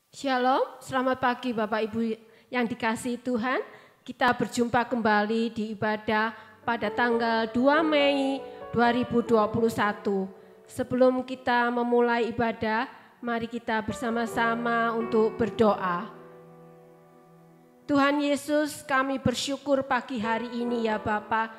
Shalom, selamat pagi Bapak Ibu yang dikasihi Tuhan. Kita berjumpa kembali di ibadah pada tanggal 2 Mei 2021. Sebelum kita memulai ibadah, mari kita bersama-sama untuk berdoa. Tuhan Yesus, kami bersyukur pagi hari ini ya Bapa.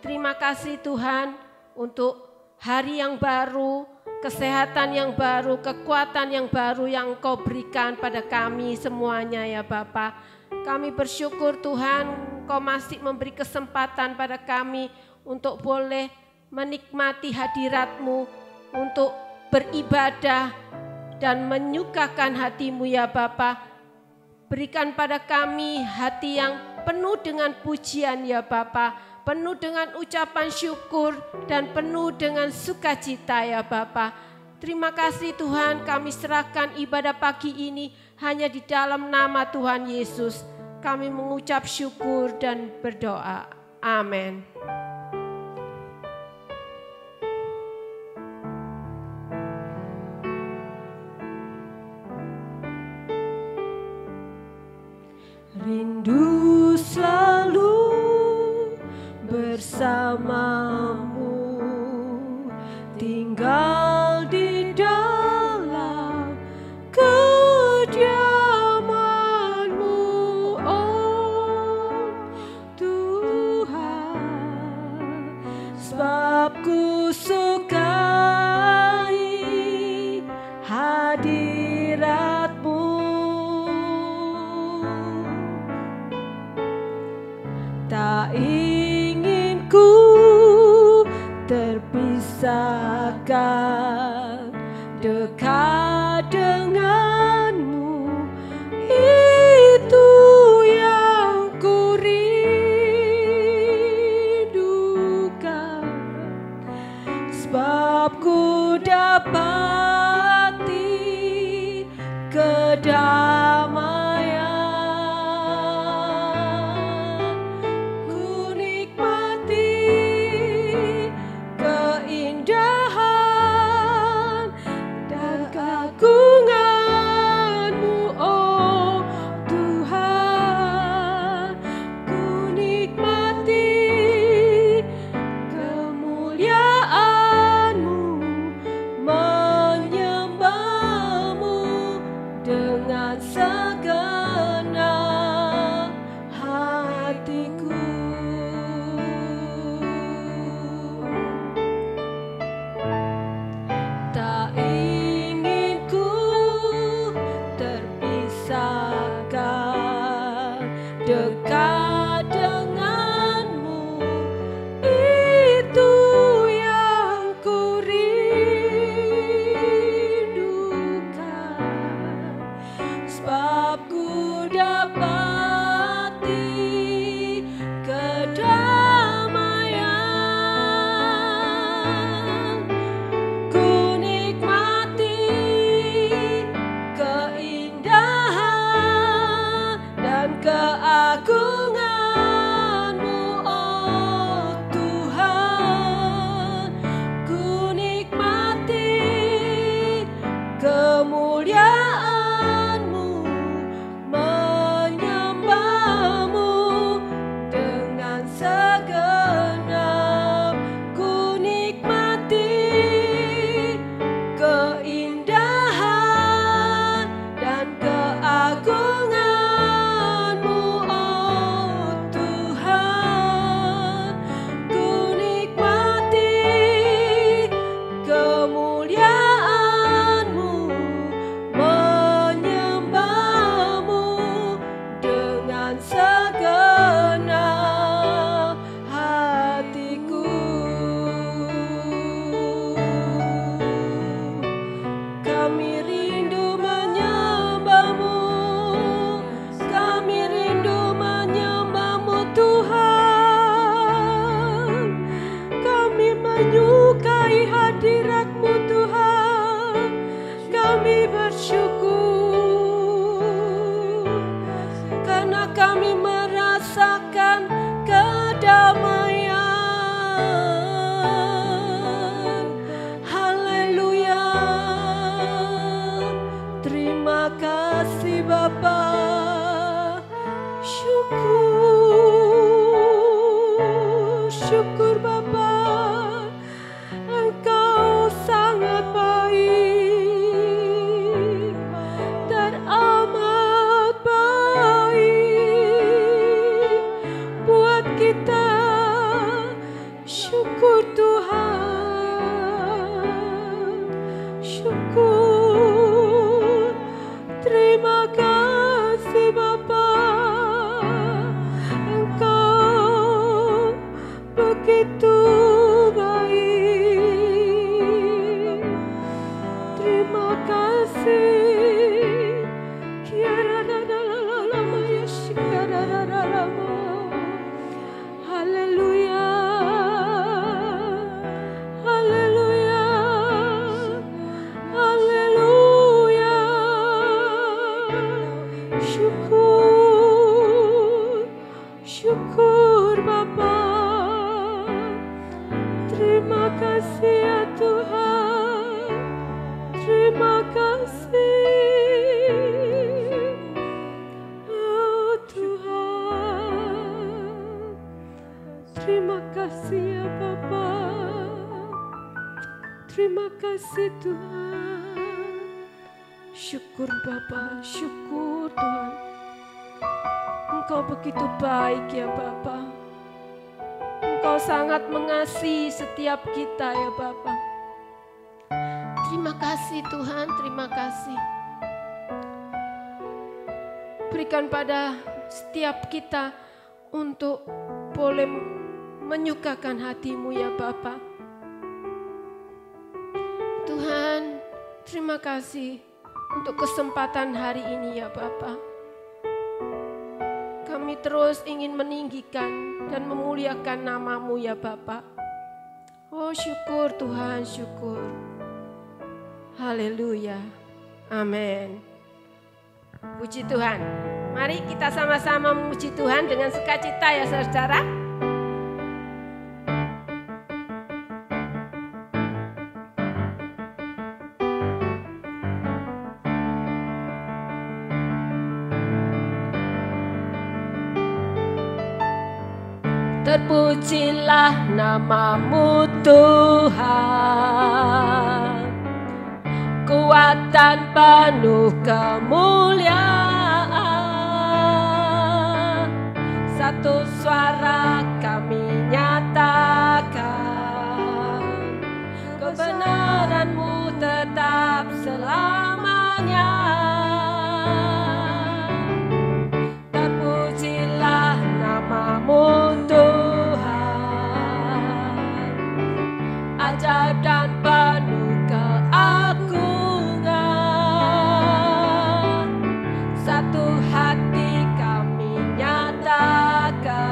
Terima kasih Tuhan untuk hari yang baru, kesehatan yang baru, kekuatan yang baru yang Engkau berikan pada kami semuanya ya Bapa. Kami bersyukur Tuhan, Engkau masih memberi kesempatan pada kami untuk boleh menikmati hadirat-Mu, untuk beribadah dan menyukakan hati-Mu ya Bapa. Berikan pada kami hati yang penuh dengan pujian ya Bapa, penuh dengan ucapan syukur dan penuh dengan sukacita ya Bapa. Terima kasih Tuhan, kami serahkan ibadah pagi ini hanya di dalam nama Tuhan Yesus. Kami mengucap syukur dan berdoa. Amin. Rindu selalu bersamamu, tinggal di dalam kediaman-Mu, oh Tuhan. Sebab ku sukai hadirat-Mu, tak ingin ku terpisahkan dekat denganmu. Itu yang ku rindukan, sebab ku dapati kedamaian. Kemuliaan-Mu Terima kasih Bapa. Syukur Bapa. Engkau sangat baik dan amat baik buat kita. Syukur Tuhan. Syukur. Terima kasih Bapa. Engkau begitu baik. Terima kasih. Haleluya. Haleluya. Haleluya. Syukur. Syukur Bapa. Terima kasih ya Tuhan. Terima kasih. Oh Tuhan. Terima kasih ya Bapa. Terima kasih Tuhan. Syukur Bapa, syukur Tuhan. Engkau begitu baik ya Bapa. Engkau sangat mengasihi setiap kita ya Bapa. Terima kasih Tuhan, terima kasih. Berikan pada setiap kita untuk boleh menyukakan hati-Mu ya Bapa. Tuhan, terima kasih untuk kesempatan hari ini ya Bapa. Kami terus ingin meninggikan dan memuliakan nama-Mu ya Bapa. Oh syukur Tuhan, syukur. Haleluya. Amin. Puji Tuhan. Mari kita sama-sama memuji Tuhan dengan sukacita ya saudara. Terpujilah nama-Mu Tuhan, kuatan penuh kemuliaan. Satu suara kami nyatakan, kebenaran-Mu tetap selamanya. Terpujilah nama-Mu ajaib dan penuh keagungan. Satu hati kami nyatakan,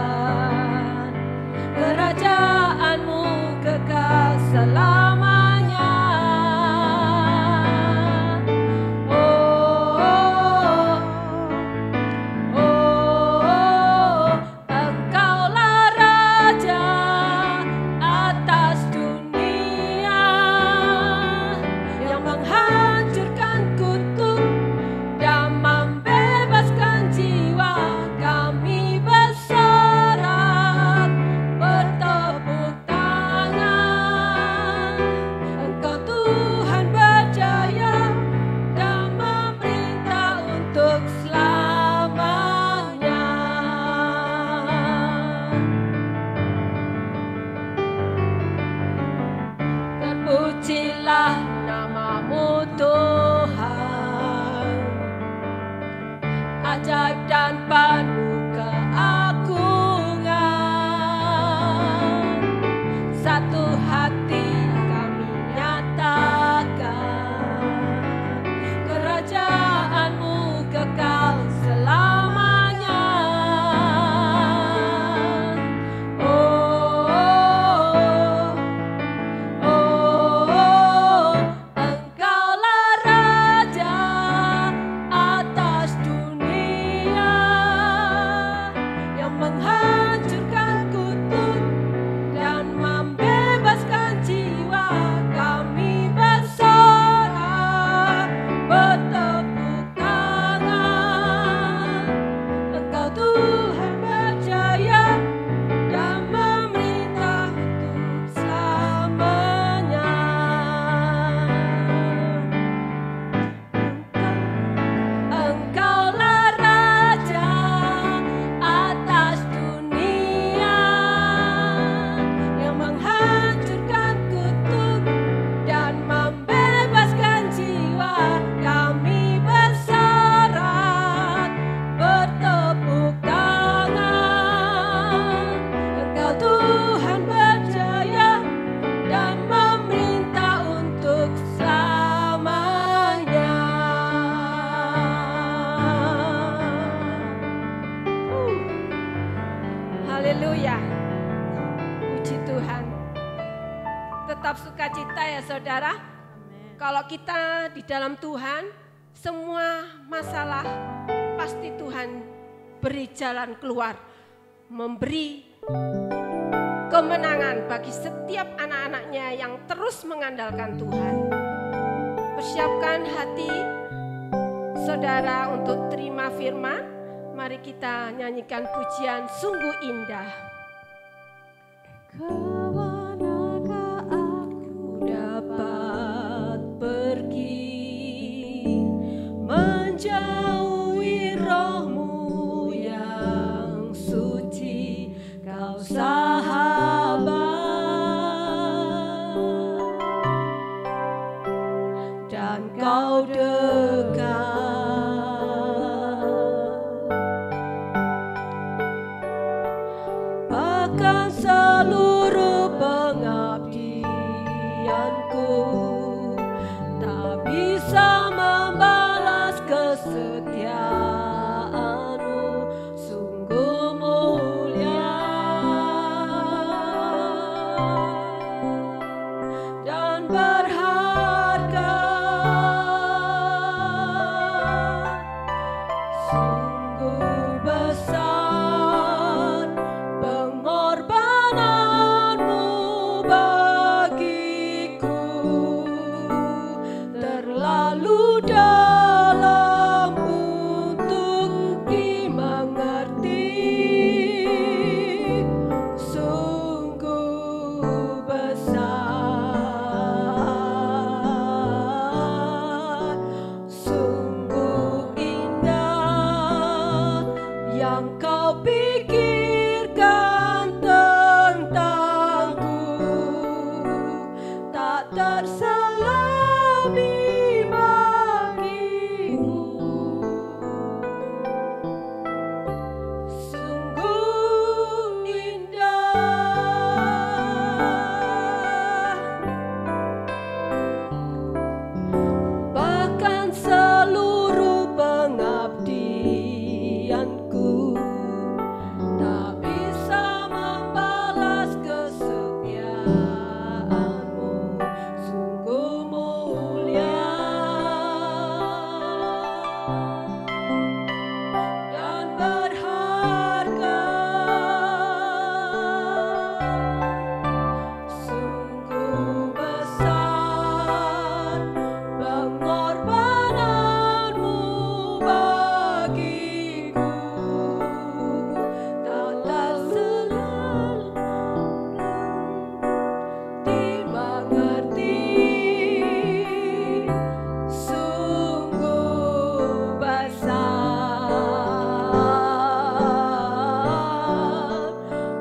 kerajaan-Mu kekal selamanya. Terpujilah nama-Mu Tuhan, ajaib dan penuh keagungan. Satu hati kami nyatakan, kerajaan-Mu kekal selamanya. Engkaulah Raja atas dunia. Haleluya. Puji Tuhan. Tetap sukacita ya saudara. Amen. Kalau kita di dalam Tuhan, semua masalah pasti Tuhan beri jalan keluar. Memberi kemenangan bagi setiap anak-anaknya yang terus mengandalkan Tuhan. Persiapkan hati saudara untuk terima firman. Mari kita nyanyikan pujian sungguh indah. Kemanakah aku dapat pergi menjauhi roh-Mu yang suci, Kau sahabat dan Kau dekat. Bahkan seluruh pengabdianku tak bisa membalas kesetiaan-Mu, sungguh mulia dan berharga, sungguh besar pengorbanan-Mu bagiku, terlalu dalam untuk dimengerti, sungguh besar, sungguh indah yang Kau pikirkan tentangku, tak terselami bagimu, sungguh indah. Bahkan seluruh pengabdianku tak bisa membalas kesetiaan-Mu, sungguh mulia dan berharga, sungguh besar pengorbanan-Mu bagiku, tak terselami dimengerti, sungguh besar,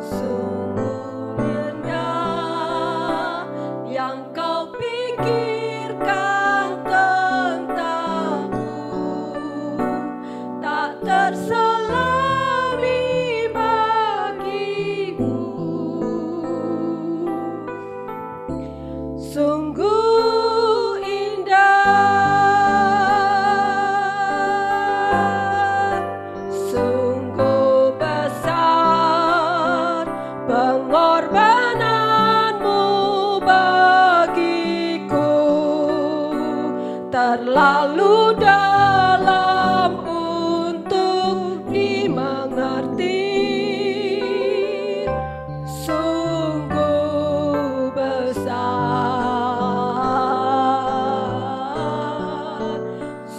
sungguh indah yang Kau pikirkan tentangku, tak terselami bagimu, sungguh indah, sungguh besar pengorbanan-Mu bagiku, terlalu dalam untuk dimengerti, sungguh besar,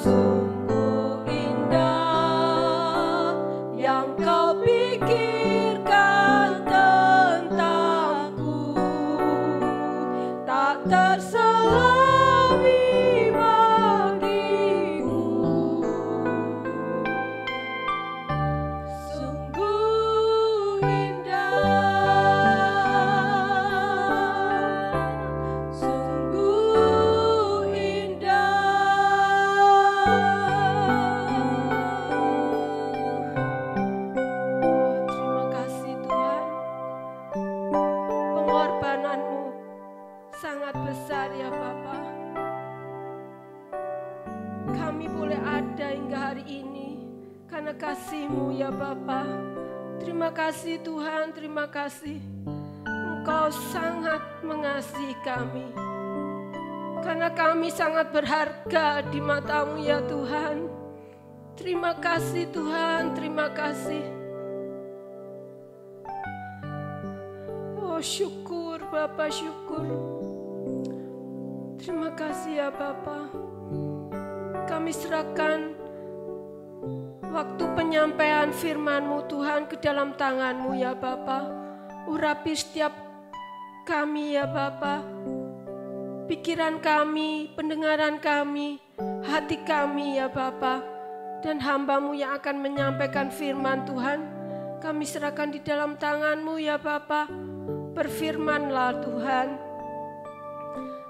sungguh indah yang Kau pikirkan tentangku, tak terselami bagimu, sungguh indah, sungguh indah. Terima kasih Tuhan, pengorbanan-Mu sangat besar ya Bapa. Kami boleh ada hingga hari ini karena kasih-Mu ya Bapa. Terima Terima kasih Tuhan, terima kasih. Engkau sangat mengasihi kami. Karena kami sangat berharga di mata-Mu ya Tuhan. Terima kasih Tuhan, terima kasih. Oh syukur Bapa, syukur. Terima kasih ya Bapa. Kami serahkan waktu penyampaian firman-Mu Tuhan ke dalam tangan-Mu ya Bapa. Urapi setiap kami ya Bapa. Pikiran kami, pendengaran kami, hati kami ya Bapa. Dan hamba-Mu yang akan menyampaikan firman Tuhan, kami serahkan di dalam tangan-Mu ya Bapa. Berfirmanlah Tuhan.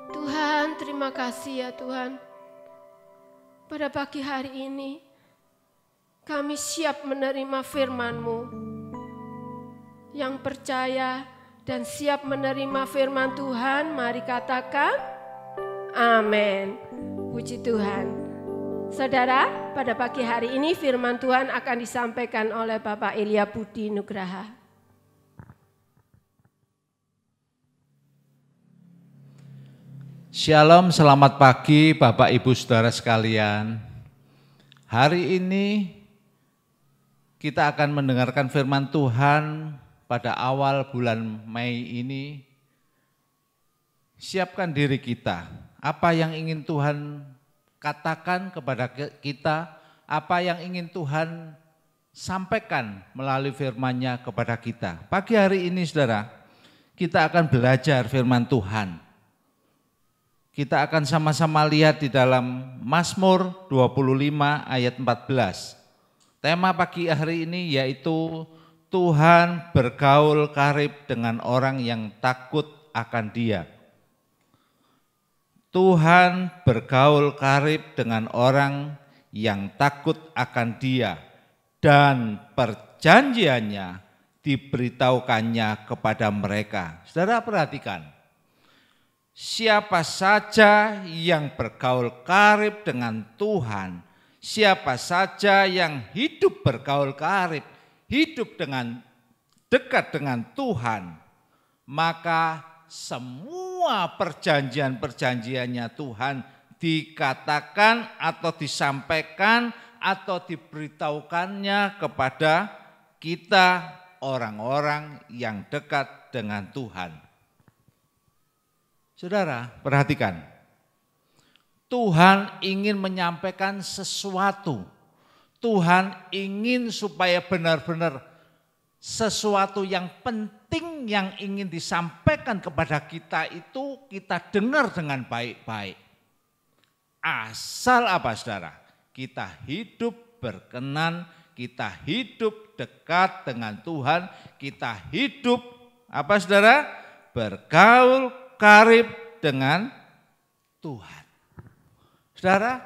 Tuhan, terima kasih ya Tuhan. Pada pagi hari ini, kami siap menerima firman-Mu. Yang percaya dan siap menerima firman Tuhan, mari katakan amin. Puji Tuhan. Saudara, pada pagi hari ini firman Tuhan akan disampaikan oleh Bapak Elia Budi Nugraha. Shalom, selamat pagi Bapak Ibu Saudara sekalian. Hari ini kita akan mendengarkan firman Tuhan pada awal bulan Mei ini. Siapkan diri kita, apa yang ingin Tuhan katakan kepada kita, apa yang ingin Tuhan sampaikan melalui firman-Nya kepada kita. Pagi hari ini saudara, kita akan belajar firman Tuhan. Kita akan sama-sama lihat di dalam Mazmur 25 ayat 14. Tema pagi hari ini yaitu Tuhan bergaul karib dengan orang yang takut akan Dia. Tuhan bergaul karib dengan orang yang takut akan Dia dan perjanjiannya diberitahukannya kepada mereka. Saudara perhatikan. Siapa saja yang bergaul karib dengan Tuhan, siapa saja yang hidup bergaul karib, hidup dengan dekat dengan Tuhan, maka semua perjanjian-perjanjiannya Tuhan dikatakan atau disampaikan atau diberitahukannya kepada kita orang-orang yang dekat dengan Tuhan. Saudara, perhatikan. Tuhan ingin menyampaikan sesuatu. Tuhan ingin supaya benar-benar sesuatu yang penting yang ingin disampaikan kepada kita itu kita dengar dengan baik-baik. Asal apa saudara? Kita hidup berkenan, kita hidup dekat dengan Tuhan, kita hidup apa saudara? Bergaul karib dengan Tuhan. Saudara,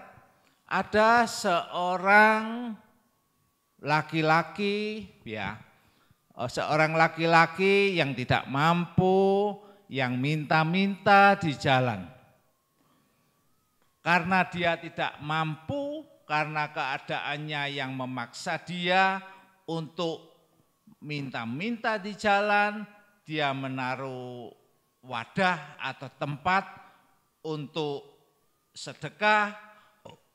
ada seorang laki-laki yang tidak mampu, yang minta-minta di jalan. Karena dia tidak mampu, karena keadaannya yang memaksa dia untuk minta-minta di jalan, dia menaruh wadah atau tempat untuk sedekah,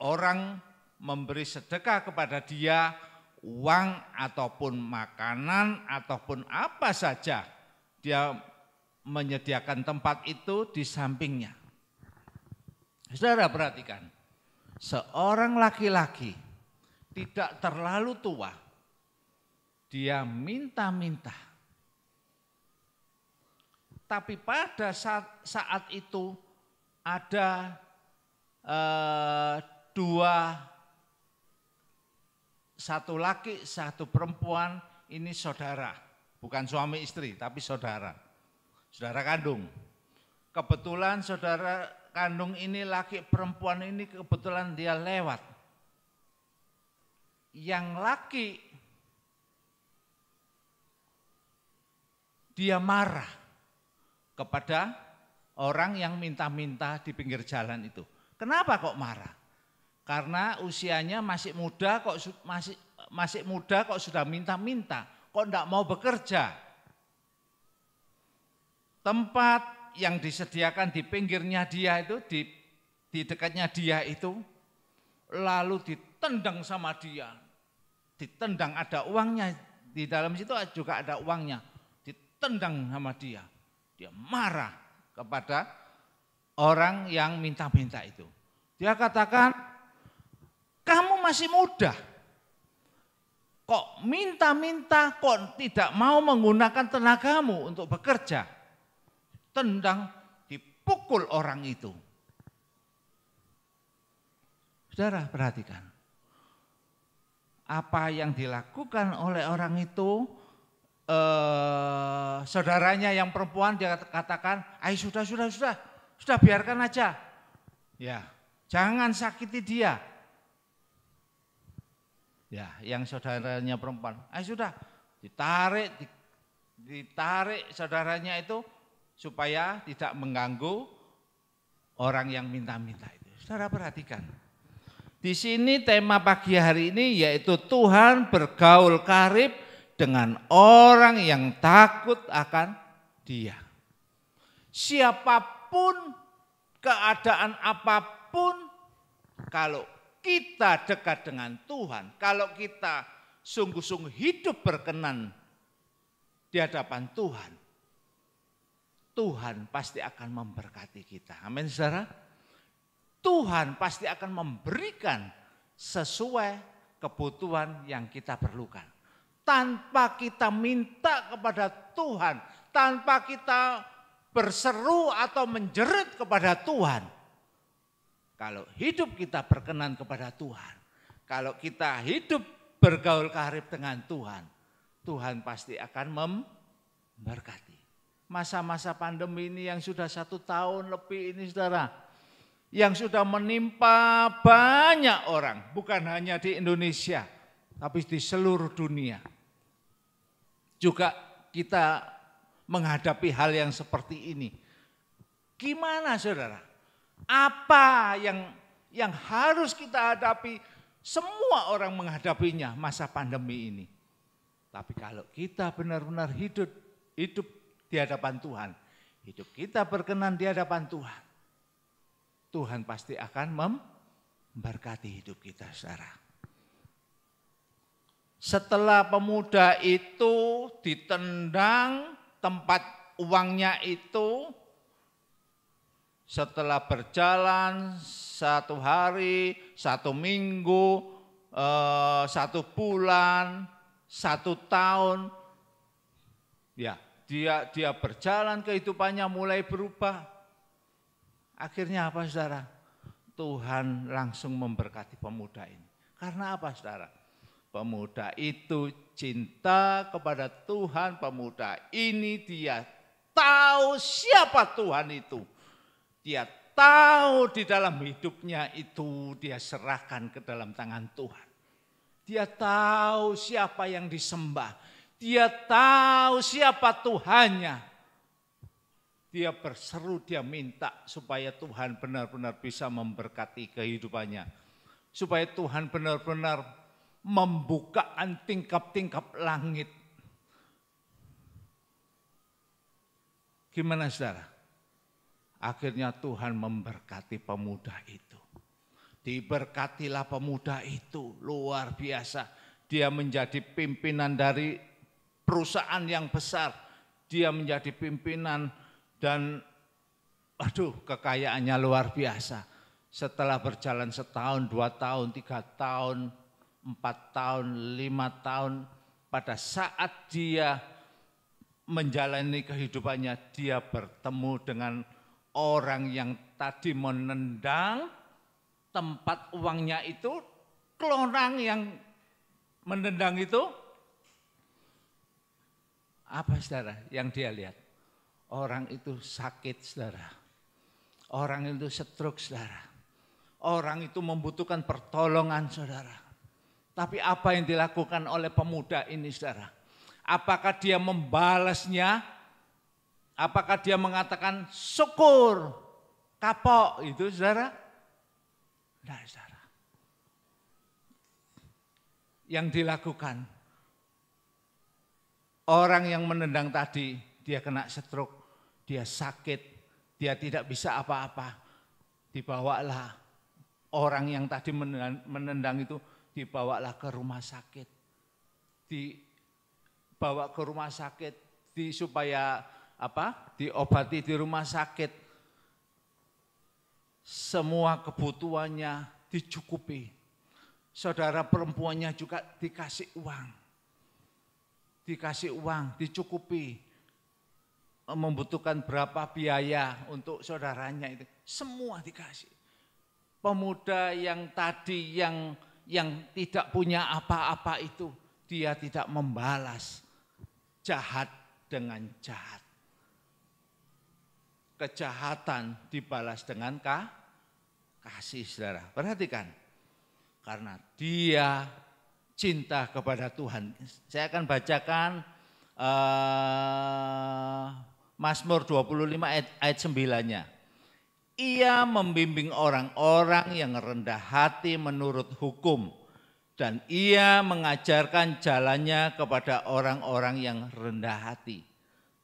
orang memberi sedekah kepada dia, uang ataupun makanan ataupun apa saja, dia menyediakan tempat itu di sampingnya. Saudara perhatikan, seorang laki-laki tidak terlalu tua, dia minta-minta. Tapi pada saat itu ada satu laki, satu perempuan, ini saudara, bukan suami istri, tapi saudara kandung. Kebetulan saudara kandung ini, laki perempuan ini kebetulan dia lewat. Yang laki, dia marah kepada orang yang minta-minta di pinggir jalan itu. Kenapa kok marah? Karena usianya masih muda kok sudah minta-minta. kok enggak mau bekerja? Tempat yang disediakan di pinggirnya dia itu, di dekatnya dia itu, lalu ditendang sama dia. Ditendang, ada uangnya, di dalam situ juga ada uangnya. Ditendang sama dia. Dia marah kepada orang yang minta-minta itu. Dia katakan, kamu masih muda. Kok minta-minta, kok tidak mau menggunakan tenagamu untuk bekerja? Tendang, dipukul orang itu. Saudara, perhatikan. Apa yang dilakukan oleh orang itu, saudaranya yang perempuan dia katakan, ayo sudah biarkan aja. Ya, jangan sakiti dia. Ya, yang saudaranya perempuan, ayo sudah, ditarik saudaranya itu supaya tidak mengganggu orang yang minta-minta itu. Saudara perhatikan. Di sini tema pagi hari ini yaitu Tuhan bergaul karib dengan orang yang takut akan Dia. Siapapun, keadaan apapun, kalau kita dekat dengan Tuhan, kalau kita sungguh-sungguh hidup berkenan di hadapan Tuhan, Tuhan pasti akan memberkati kita. Amin, saudara. Tuhan pasti akan memberikan sesuai kebutuhan yang kita perlukan. Tanpa kita minta kepada Tuhan, tanpa kita berseru atau menjerit kepada Tuhan. Kalau hidup kita berkenan kepada Tuhan, kalau kita hidup bergaul karib dengan Tuhan, Tuhan pasti akan memberkati. Masa-masa pandemi ini yang sudah 1 tahun lebih ini, saudara, yang sudah menimpa banyak orang, bukan hanya di Indonesia, tapi di seluruh dunia. Juga kita menghadapi hal yang seperti ini. Gimana, saudara? Apa yang harus kita hadapi? Semua orang menghadapinya masa pandemi ini. Tapi kalau kita benar-benar hidup di hadapan Tuhan, hidup kita berkenan di hadapan Tuhan, Tuhan pasti akan memberkati hidup kita, saudara. Setelah pemuda itu ditendang tempat uangnya itu, setelah berjalan 1 hari, 1 minggu, 1 bulan, 1 tahun, ya dia berjalan, kehidupannya mulai berubah. Akhirnya apa, saudara? Tuhan langsung memberkati pemuda ini. Karena apa, saudara? Pemuda itu cinta kepada Tuhan. Pemuda ini dia tahu siapa Tuhan itu. Dia tahu di dalam hidupnya itu dia serahkan ke dalam tangan Tuhan. Dia tahu siapa yang disembah. Dia tahu siapa Tuhannya. Dia berseru, dia minta supaya Tuhan benar-benar bisa memberkati kehidupannya. Supaya Tuhan benar-benar membukaan tingkap-tingkap langit. Gimana, saudara? Akhirnya Tuhan memberkati pemuda itu. Diberkatilah pemuda itu, luar biasa. Dia menjadi pimpinan dari perusahaan yang besar. Dia menjadi pimpinan dan kekayaannya luar biasa. Setelah berjalan 1 tahun, 2 tahun, 3 tahun, 4 tahun, 5 tahun, pada saat dia menjalani kehidupannya, dia bertemu dengan orang yang tadi menendang tempat uangnya itu, kelonang yang menendang itu. Apa, saudara, yang dia lihat? Orang itu sakit, saudara. Orang itu stroke, saudara. Orang itu membutuhkan pertolongan, saudara. Tapi apa yang dilakukan oleh pemuda ini, saudara? Apakah dia membalasnya? Apakah dia mengatakan syukur, kapok itu, saudara? Tidak, saudara. Yang dilakukan, Orang yang menendang tadi, dia kena stroke, dia sakit, dia tidak bisa apa-apa. Dibawalah orang yang tadi menendang itu, dibawalah ke rumah sakit. Dibawa ke rumah sakit, supaya diobati di rumah sakit. Semua kebutuhannya dicukupi. Saudara perempuannya juga dikasih uang. Dikasih uang, dicukupi. Membutuhkan berapa biaya untuk saudaranya itu. Semua dikasih. Pemuda yang tadi yang tidak punya apa-apa itu, dia tidak membalas jahat dengan jahat. Kejahatan dibalas dengan kasih, saudara. Perhatikan, karena dia cinta kepada Tuhan. Saya akan bacakan Mazmur 25 ayat 9-nya. Ia membimbing orang-orang yang rendah hati menurut hukum, dan ia mengajarkan jalannya kepada orang-orang yang rendah hati.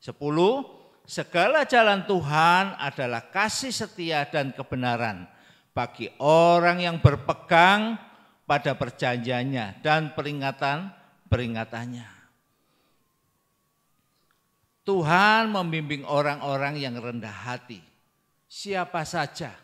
10. Segala jalan Tuhan adalah kasih setia dan kebenaran bagi orang yang berpegang pada perjanjiannya dan peringatan-peringatannya. Tuhan membimbing orang-orang yang rendah hati. Siapa saja?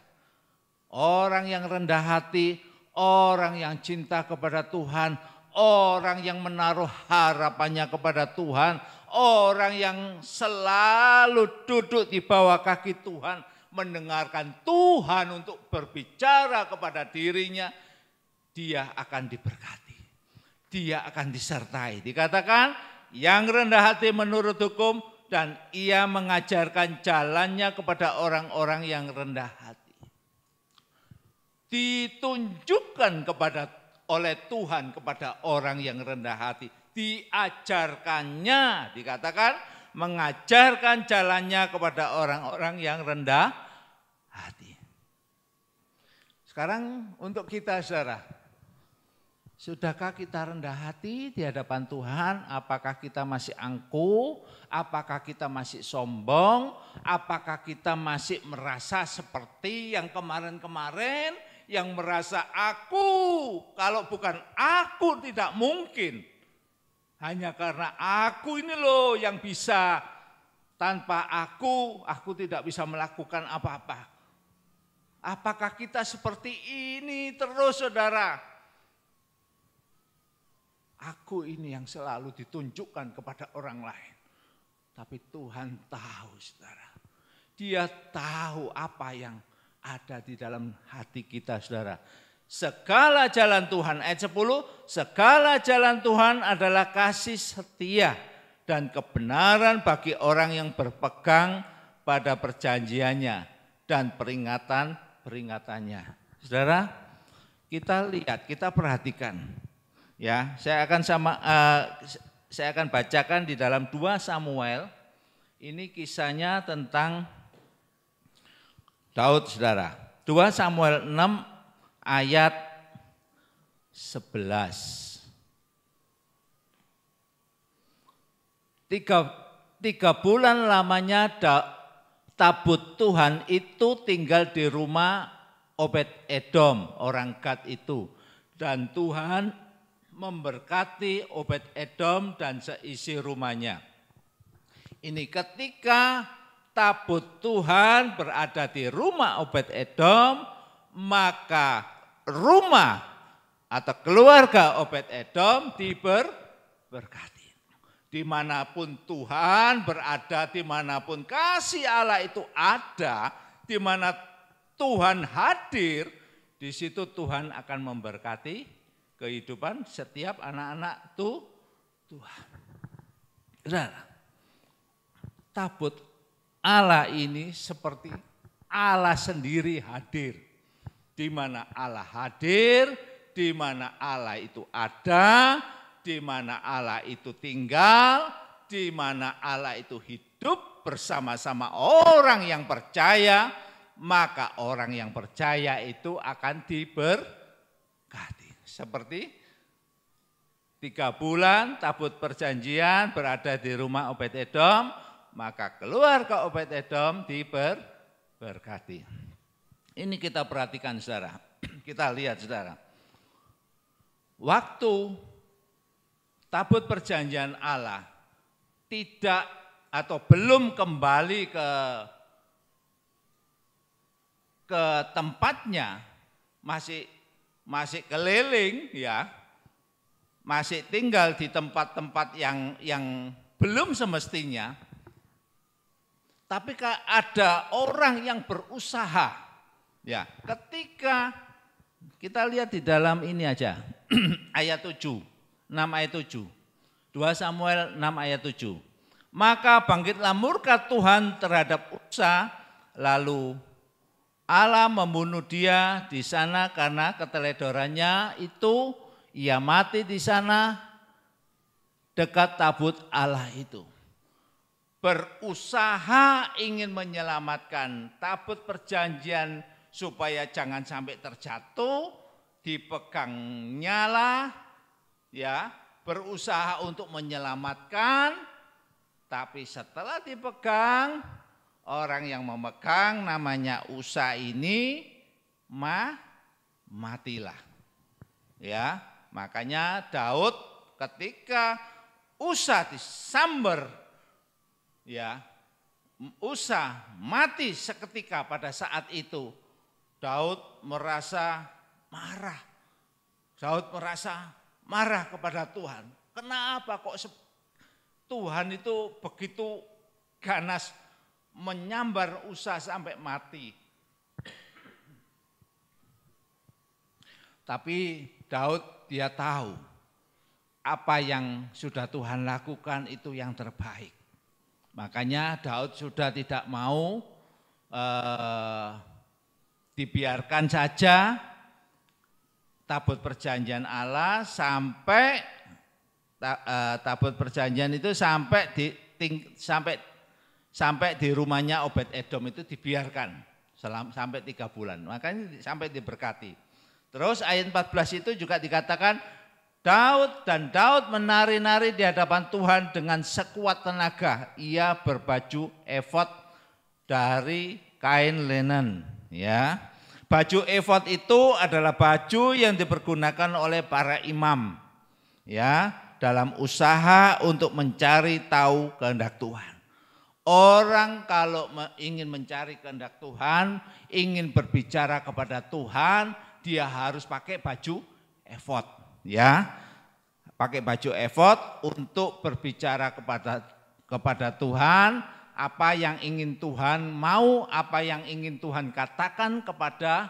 Orang yang rendah hati, orang yang cinta kepada Tuhan, orang yang menaruh harapannya kepada Tuhan, orang yang selalu duduk di bawah kaki Tuhan, mendengarkan Tuhan untuk berbicara kepada dirinya, dia akan diberkati, dia akan disertai. Dikatakan yang rendah hati menurut hukum, dan ia mengajarkan jalannya kepada orang-orang yang rendah hati. Ditunjukkan oleh Tuhan kepada orang yang rendah hati. Diajarkannya, dikatakan mengajarkan jalannya kepada orang-orang yang rendah hati. Sekarang untuk kita, saudara, sudahkah kita rendah hati di hadapan Tuhan? Apakah kita masih angkuh? Apakah kita masih sombong? Apakah kita masih merasa seperti yang kemarin-kemarin? Yang merasa kalau bukan aku tidak mungkin. Hanya karena aku ini loh yang bisa. Tanpa aku tidak bisa melakukan apa-apa. Apakah kita seperti ini terus, saudara? Aku ini yang selalu ditunjukkan kepada orang lain. Tapi Tuhan tahu, saudara. Dia tahu apa yang ada di dalam hati kita, saudara. Segala jalan Tuhan, ayat 10, segala jalan Tuhan adalah kasih setia dan kebenaran bagi orang yang berpegang pada perjanjiannya dan peringatan-peringatannya. Saudara, kita lihat, kita perhatikan. Ya, saya akan bacakan di dalam 2 Samuel. Ini kisahnya tentang Daud, saudara. 2 Samuel 6 ayat 11. Tiga bulan lamanya tabut Tuhan itu tinggal di rumah Obed-Edom, orang Gad itu. Dan Tuhan memberkati Obed-Edom dan seisi rumahnya. Ini ketika tabut Tuhan berada di rumah Obed-Edom, maka rumah atau keluarga Obed-Edom diberkati. Dimanapun Tuhan berada, dimanapun kasih Allah itu ada, dimana Tuhan hadir, di situ Tuhan akan memberkati kehidupan setiap anak-anak Tuhan. Saudara, tabut Allah ini seperti Allah sendiri hadir. Di mana Allah hadir, di mana Allah itu ada, di mana Allah itu tinggal, di mana Allah itu hidup bersama-sama orang yang percaya, maka orang yang percaya itu akan diberkati. Seperti 3 bulan tabut perjanjian berada di rumah Obed-Edom, maka keluar ke Obed-Edom diberkati. Ini kita perhatikan saudara, kita lihat saudara. Waktu tabut perjanjian Allah tidak atau belum kembali ke tempatnya, masih keliling ya, masih tinggal di tempat-tempat yang belum semestinya. Tapi ada orang yang berusaha ya, ketika kita lihat di dalam ini aja ayat 7, 6 ayat 7. 2 Samuel 6 ayat 7. Maka bangkitlah murka Tuhan terhadap Usa, lalu Allah membunuh dia di sana karena keteledorannya itu, ia mati di sana dekat tabut Allah itu. Berusaha ingin menyelamatkan tabut perjanjian supaya jangan sampai terjatuh, dipegangnya lah, ya, berusaha untuk menyelamatkan. Tapi setelah dipegang, orang yang memegang namanya Usa ini matilah. Ya, makanya Daud ketika Usa disamber, ya, Usa mati seketika pada saat itu. Daud merasa marah. Daud merasa marah kepada Tuhan. Kenapa kok Tuhan itu begitu ganas menyambar Usa sampai mati. Tapi Daud dia tahu apa yang sudah Tuhan lakukan itu yang terbaik. Makanya Daud sudah tidak mau dibiarkan saja tabut perjanjian Allah sampai tabut perjanjian itu sampai di rumahnya Obed-Edom itu dibiarkan sampai 3 bulan. Makanya sampai diberkati. Terus ayat 14 itu juga dikatakan Daud menari-nari di hadapan Tuhan dengan sekuat tenaga. Ia berbaju efod dari kain linen, ya. Baju efod itu adalah baju yang dipergunakan oleh para imam, ya, dalam usaha untuk mencari tahu kehendak Tuhan. Orang kalau ingin mencari kehendak Tuhan, ingin berbicara kepada Tuhan, dia harus pakai baju efod, ya. Pakai baju efod untuk berbicara kepada Tuhan, apa yang ingin Tuhan mau, apa yang ingin Tuhan katakan kepada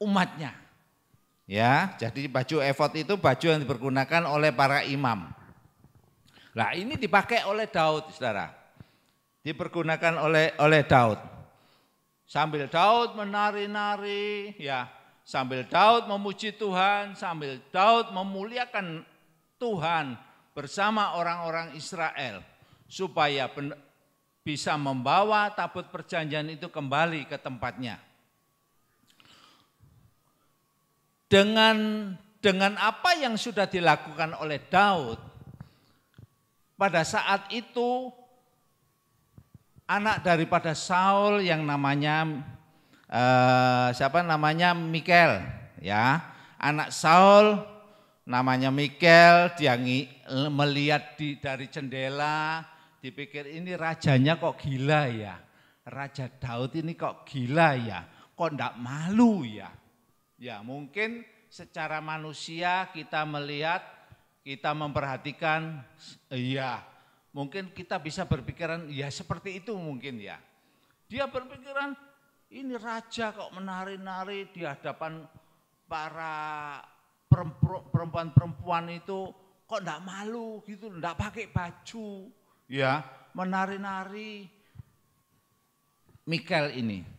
umatnya. Ya, jadi baju efod itu baju yang dipergunakan oleh para imam. Nah, ini dipakai oleh Daud, saudara. Dipergunakan oleh Daud. Sambil Daud menari-nari, ya, sambil Daud memuji Tuhan, sambil Daud memuliakan Tuhan bersama orang-orang Israel supaya bisa membawa tabut perjanjian itu kembali ke tempatnya. Dengan apa yang sudah dilakukan oleh Daud, pada saat itu anak daripada Saul yang namanya Mikal, ya, anak Saul namanya Mikal, dia melihat dari jendela, dipikir ini rajanya kok gila ya, Raja Daud ini kok gila ya, kok enggak malu ya. Ya, mungkin secara manusia kita melihat, kita memperhatikan, ya mungkin kita bisa berpikiran ya seperti itu mungkin ya. Dia berpikiran ini raja kok menari-nari di hadapan para perempuan-perempuan itu kok enggak malu gitu, enggak pakai baju, ya menari-nari Mikal ini.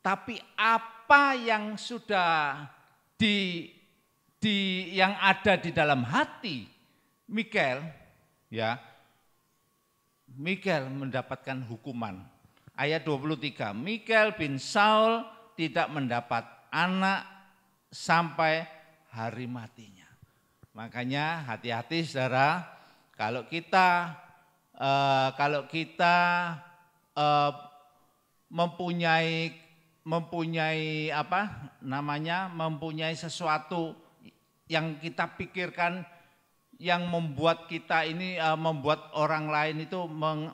Tapi apa yang sudah yang ada di dalam hati Mikal, ya, Mikal mendapatkan hukuman. Ayat 23, Mikal bin Saul tidak mendapat anak sampai hari matinya. Makanya hati-hati saudara, kalau kita mempunyai sesuatu yang kita pikirkan yang membuat kita ini membuat orang lain itu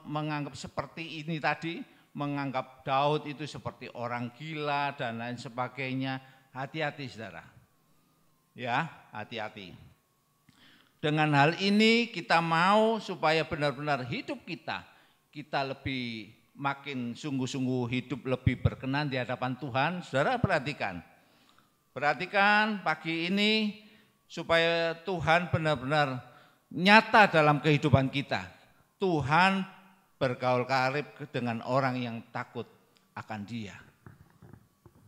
menganggap seperti ini tadi, menganggap Daud itu seperti orang gila dan lain sebagainya. Hati-hati saudara. Ya, hati-hati. Dengan hal ini kita mau supaya benar-benar hidup kita lebih makin sungguh-sungguh hidup lebih berkenan di hadapan Tuhan. Saudara perhatikan pagi ini supaya Tuhan benar-benar nyata dalam kehidupan kita. Tuhan bergaul karib dengan orang yang takut akan Dia.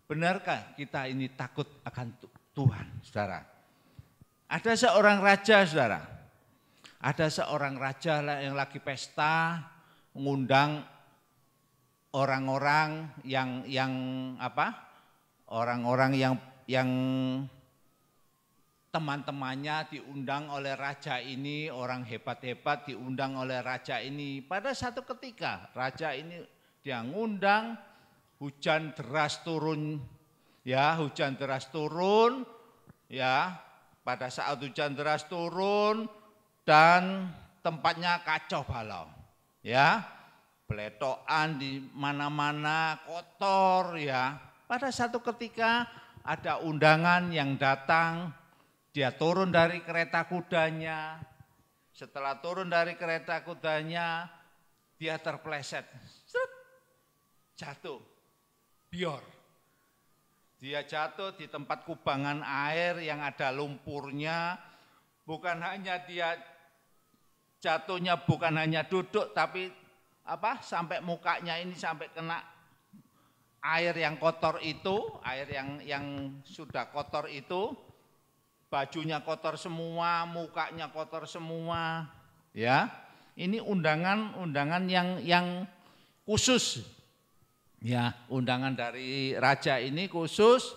Benarkah kita ini takut akan Tuhan, saudara? Ada seorang raja, saudara. Ada seorang raja yang lagi pesta, mengundang orang-orang yang teman-temannya diundang oleh raja ini, orang hebat-hebat diundang oleh raja ini. Pada satu ketika raja ini dia ngundang, hujan deras turun, ya. Pada saat hujan deras turun dan tempatnya kacau balau, ya, beletokan di mana-mana, kotor, ya. Pada satu ketika ada undangan yang datang, dia turun dari kereta kudanya. Setelah turun dari kereta kudanya, dia terpleset, jatuh, bior. Dia jatuh di tempat kubangan air yang ada lumpurnya. Bukan hanya dia jatuhnya, bukan hanya duduk, tapi sampai mukanya ini sampai kena air yang kotor itu, air yang sudah kotor itu, bajunya kotor semua, mukanya kotor semua, ya. Ini undangan yang khusus. Ya, undangan dari raja ini khusus,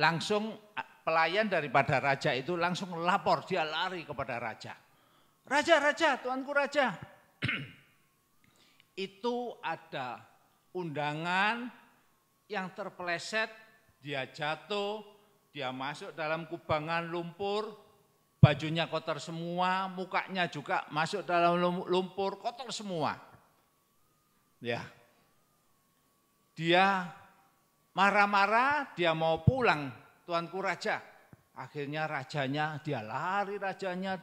langsung pelayan daripada raja itu langsung lapor, dia lari kepada raja. Raja, tuanku raja. Itu ada undangan yang terpeleset, dia jatuh, dia masuk dalam kubangan lumpur, bajunya kotor semua, mukanya juga masuk dalam lumpur, kotor semua. Ya. Dia marah-marah, dia mau pulang, tuanku raja. Akhirnya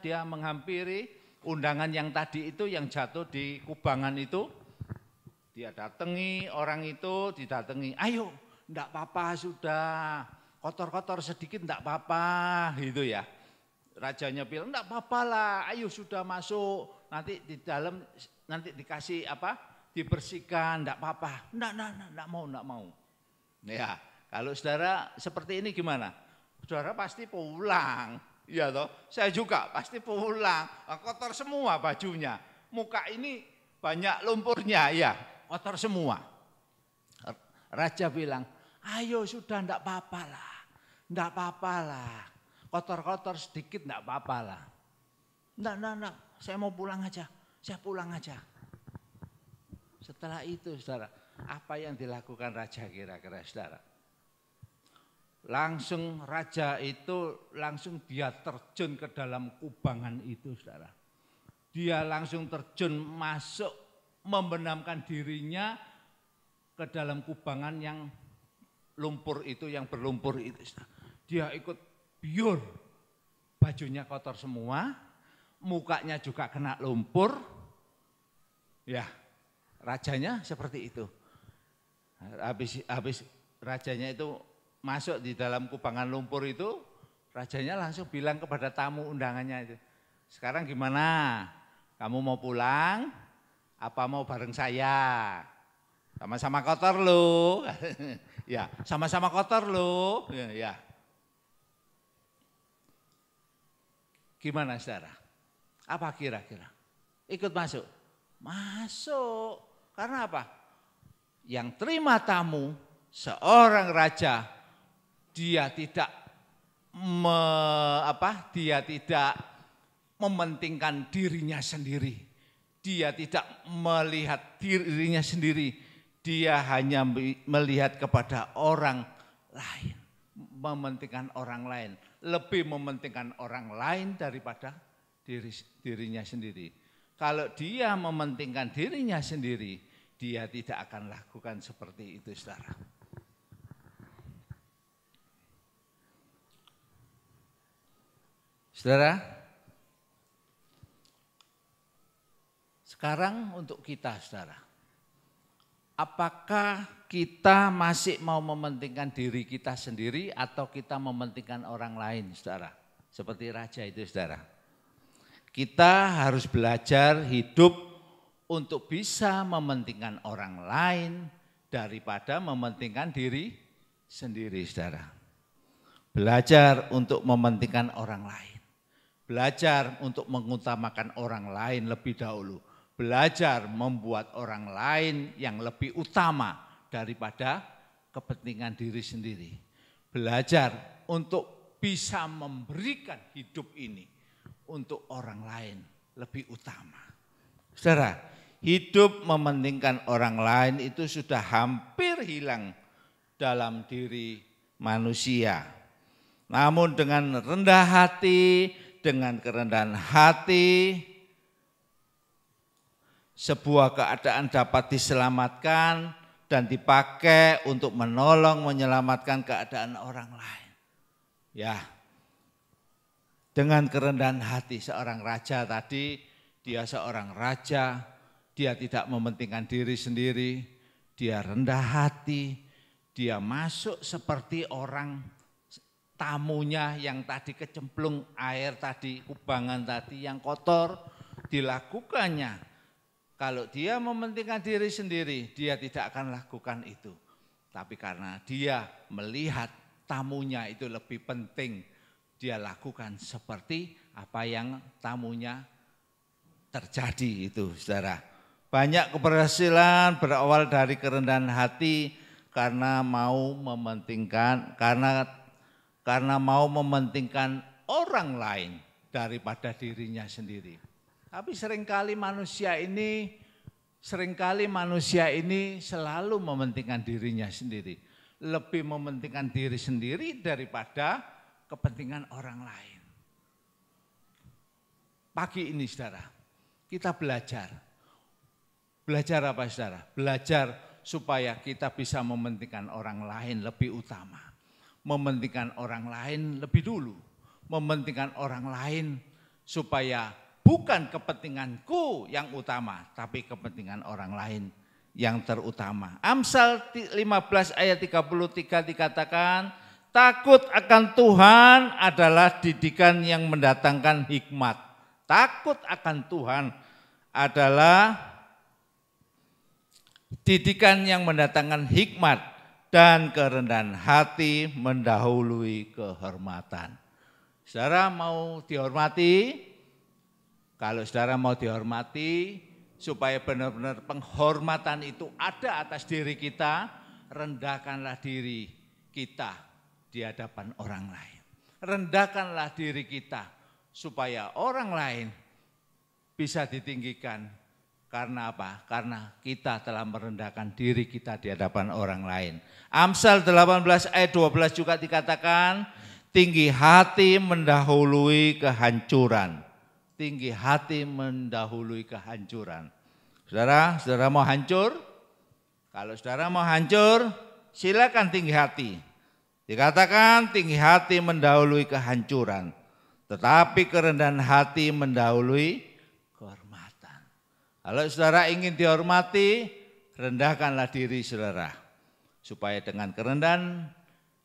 dia menghampiri undangan yang tadi itu, yang jatuh di kubangan itu. Dia datangi orang itu, ayo, enggak apa-apa sudah, kotor-kotor sedikit enggak apa-apa, gitu ya. Rajanya bilang, enggak apa-apa lah, ayo sudah masuk, nanti di dalam, nanti dikasih dibersihkan, enggak apa-apa. Enggak mau. Ya, kalau saudara seperti ini gimana? Saudara pasti pulang. Iya toh, saya juga pasti pulang. Kotor semua bajunya. Muka ini banyak lumpurnya, ya, kotor semua. Raja bilang, ayo sudah enggak apa-apa lah. Kotor-kotor sedikit enggak apa-apa lah. Enggak, saya mau pulang aja. Saya pulang aja. Setelah itu saudara, apa yang dilakukan raja kira-kira saudara? Langsung raja itu dia terjun ke dalam kubangan itu saudara. Dia langsung terjun masuk membenamkan dirinya ke dalam kubangan yang lumpur itu, yang berlumpur itu saudara. Dia ikut biur, bajunya kotor semua, mukanya juga kena lumpur. Ya. Rajanya seperti itu. Habis rajanya itu masuk di dalam kubangan lumpur itu, rajanya langsung bilang kepada tamu undangannya itu, sekarang gimana? Kamu mau pulang? Apa mau bareng saya? Sama-sama kotor loh. Ya, sama-sama kotor loh. Ya. Gimana saudara? Apa kira-kira? Ikut masuk? Masuk. Karena apa? Yang terima tamu seorang raja, dia tidak dia tidak mementingkan dirinya sendiri. Dia tidak melihat dirinya sendiri. Dia hanya melihat kepada orang lain. Mementingkan orang lain. Lebih mementingkan orang lain daripada dirinya sendiri. Kalau dia mementingkan dirinya sendiri, dia tidak akan lakukan seperti itu, saudara. Saudara, sekarang untuk kita, saudara, apakah kita masih mau mementingkan diri kita sendiri atau kita mementingkan orang lain, saudara? Seperti raja itu, saudara. Kita harus belajar hidup untuk bisa mementingkan orang lain daripada mementingkan diri sendiri, saudara. Belajar untuk mementingkan orang lain. Belajar untuk mengutamakan orang lain lebih dahulu. Belajar membuat orang lain yang lebih utama daripada kepentingan diri sendiri. Belajar untuk bisa memberikan hidup ini untuk orang lain lebih utama. Saudara, hidup mementingkan orang lain itu sudah hampir hilang dalam diri manusia. Namun dengan rendah hati, dengan kerendahan hati, sebuah keadaan dapat diselamatkan dan dipakai untuk menolong, menyelamatkan keadaan orang lain. Ya, dengan kerendahan hati seorang raja tadi, dia seorang raja, dia tidak mementingkan diri sendiri, dia rendah hati, dia masuk seperti orang tamunya yang tadi kecemplung air tadi, kubangan tadi yang kotor, dilakukannya. Kalau dia mementingkan diri sendiri, dia tidak akan lakukan itu. Tapi karena dia melihat tamunya itu lebih penting, dia lakukan seperti apa yang tamunya terjadi itu, saudara. Banyak keberhasilan berawal dari kerendahan hati karena mau mementingkan orang lain daripada dirinya sendiri. Tapi seringkali manusia ini selalu mementingkan dirinya sendiri. Lebih mementingkan diri sendiri daripada kepentingan orang lain. Pagi ini, saudara, kita belajar. Belajar apa, saudara? Belajar supaya kita bisa mementingkan orang lain lebih utama. Mementingkan orang lain lebih dulu. Mementingkan orang lain supaya bukan kepentinganku yang utama, tapi kepentingan orang lain yang terutama. Amsal 15 ayat 33 dikatakan, takut akan Tuhan adalah didikan yang mendatangkan hikmat. Takut akan Tuhan adalah didikan yang mendatangkan hikmat dan kerendahan hati mendahului kehormatan. Saudara mau dihormati? Kalau saudara mau dihormati, supaya benar-benar penghormatan itu ada atas diri kita, rendahkanlah diri kita di hadapan orang lain. Rendahkanlah diri kita supaya orang lain bisa ditinggikan. Karena apa? Karena kita telah merendahkan diri kita di hadapan orang lain. Amsal 18 ayat 12 juga dikatakan, tinggi hati mendahului kehancuran. Tinggi hati mendahului kehancuran. Saudara mau hancur? Kalau saudara mau hancur, silakan tinggi hati. Dikatakan tinggi hati mendahului kehancuran. Tetapi kerendahan hati mendahului kehormatan. Kalau saudara ingin dihormati, rendahkanlah diri saudara. Supaya dengan kerendahan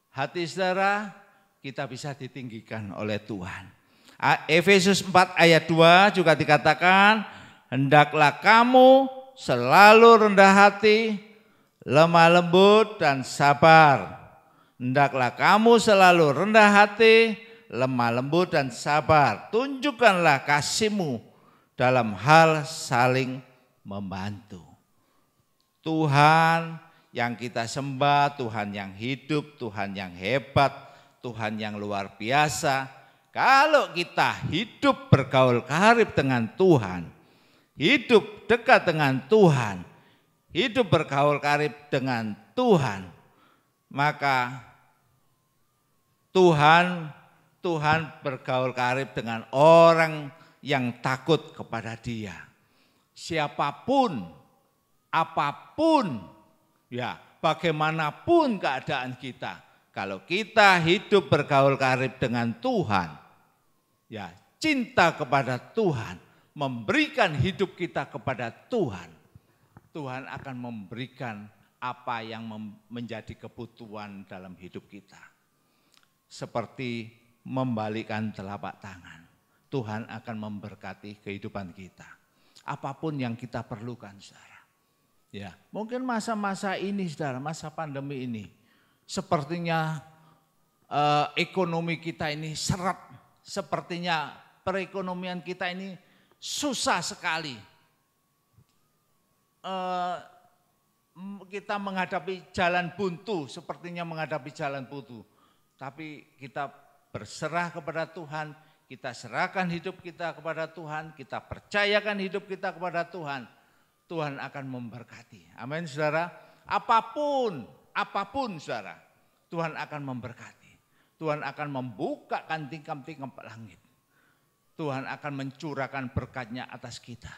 hati saudara, kita bisa ditinggikan oleh Tuhan. Efesus 4 ayat 2 juga dikatakan, hendaklah kamu selalu rendah hati, lemah lembut dan sabar. Hendaklah kamu selalu rendah hati, lemah lembut dan sabar. Tunjukkanlah kasih-Mu dalam hal saling membantu. Tuhan yang kita sembah, Tuhan yang hidup, Tuhan yang hebat, Tuhan yang luar biasa. Kalau kita hidup bergaul karib dengan Tuhan, hidup dekat dengan Tuhan, hidup bergaul karib dengan Tuhan, maka Tuhan bergaul karib dengan orang yang takut kepada Dia. Siapapun, apapun, ya bagaimanapun keadaan kita, kalau kita hidup bergaul karib dengan Tuhan, ya cinta kepada Tuhan, memberikan hidup kita kepada Tuhan, Tuhan akan memberikan apa yang menjadi kebutuhan dalam hidup kita. Seperti membalikkan telapak tangan, Tuhan akan memberkati kehidupan kita. Apapun yang kita perlukan, saudara. Ya, mungkin masa-masa ini, saudara, masa pandemi ini, sepertinya ekonomi kita ini seret, sepertinya perekonomian kita ini susah sekali. Kita menghadapi jalan buntu, sepertinya menghadapi jalan buntu. Tapi kita berserah kepada Tuhan, kita serahkan hidup kita kepada Tuhan, kita percayakan hidup kita kepada Tuhan. Tuhan akan memberkati. Amin, saudara. Apapun saudara, Tuhan akan memberkati. Tuhan akan membukakan tingkap-tingkap langit. Tuhan akan mencurahkan berkat-Nya atas kita.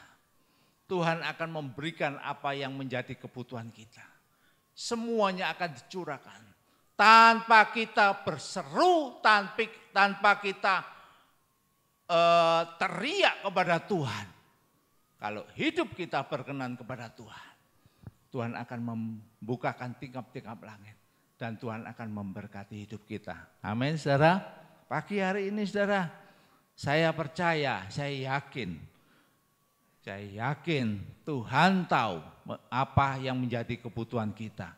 Tuhan akan memberikan apa yang menjadi kebutuhan kita. Semuanya akan dicurahkan. Tanpa kita berseru, tanpa kita teriak kepada Tuhan. Kalau hidup kita berkenan kepada Tuhan, Tuhan akan membukakan tingkap-tingkap langit. Dan Tuhan akan memberkati hidup kita. Amin, saudara. Pagi hari ini, saudara, saya percaya, saya yakin Tuhan tahu apa yang menjadi kebutuhan kita.